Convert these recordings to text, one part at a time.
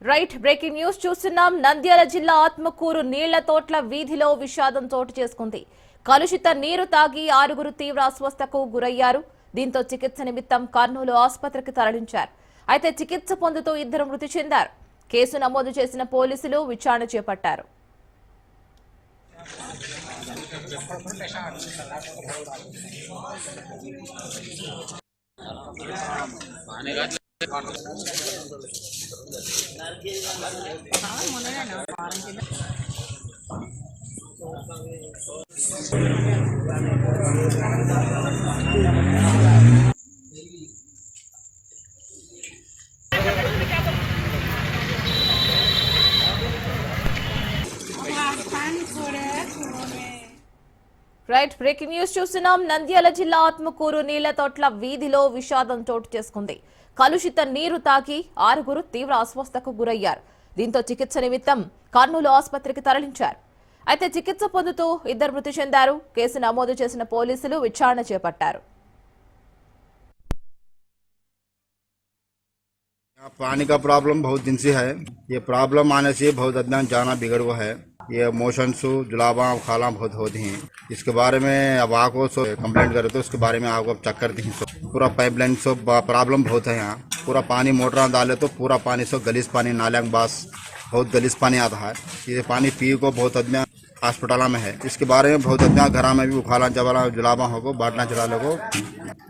Right breaking news చూస్తున్నాం. నంద్యాల జిల్లా ఆత్మకూరు నీళ్ల తోట్ల వీధిలో విషాదం చోటు చేసుకుంది. కలుషిత నీరు తాగి 6 తీవ్ర అస్వస్థకు గురయ్యారు. దీంతో చికిత్స నిమిత్తం కర్నూలు ఆసుపత్రికి తరలించారు. అయితే చికిత్స పొందుతూ 2 మృతి చెందారు. కేసు నమోదు చేసిన పోలీసులు విచారణ చేపట్టారు. రైట్ బ్రేకింగ్ న్యూస్ చూస్తున్నాం. నంద్యాల జిల్లా ఆత్మకూరు నీళ్ల తోట్ల వీధిలో విషాదం చోటు చేసుకుంది. కలుషిత నీరు తాకి 6 తీవ్ర అస్వస్థకు గురయ్యారు. దీంతో చికిత్స నిమిత్తం కర్నూలు ఆసుపత్రికి తరలించారు. అయితే చికిత్స పొందుతూ 2 మృతి చెందారు. కేసు నమోదు చేసిన పోలీసులు విచారణ చేపట్టారు. पानी का प्रॉब्लम बहुत दिन से है। ये प्रॉब्लम आने से बहुत अदना जाना बिगड़ हुआ है। ये मोशन सो जुलाबा खाला बहुत होते हैं। इसके बारे में अब आपको कंप्लेंट करे तो उसके बारे में आपको चक्कर दी सो पूरा पाइपलाइन सो प्रॉब्लम बहुत है। यहाँ पूरा पानी मोटर डाले तो पूरा पानी सो गलीस पानी नाले के पास बहुत गलीस पानी आता है। ये पानी पी को बहुत अदना हॉस्पिटल में है। इसके बारे में बहुत अदना घर में भी उखाला जबला जुलाबा हो बांटना चला को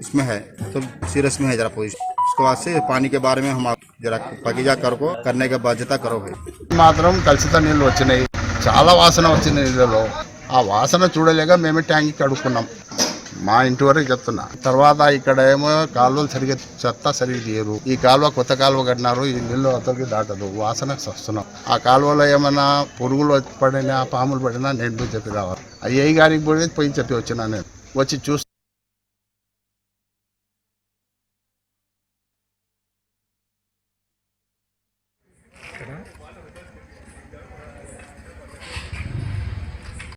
इसमें है तो सीरियस में है जरा पोजिशन। उसके बाद से पानी के बारे में हम जरा पकीजा करो करने के बाध्यता करो भाई మాత్రం కలుషిత నీళ్ళు వచ్చినాయి. చాలా వాసన వచ్చింది నీళ్ళలో. ఆ వాసన చూడలేక మేమే ట్యాంక్ కడుక్కున్నాం. మా ఇంటి వరకు చెప్తున్నా. తర్వాత ఇక్కడ ఏమో కాలువలు సరిగ్గా చెత్త సరిగ్గా తీయరు. ఈ కాలువ కొత్త కాలువ కట్టినారు. ఈ నీళ్ళు అతనికి దాటదు. వాసనకు వస్తున్నాం. ఆ కాలువలో ఏమైనా పురుగులు పడినా పాములు పడినా నేను పోయి చెప్పి రావాలి. అయ్యి గారికి పోయి చెప్పి వచ్చినా నేను వచ్చి చూసి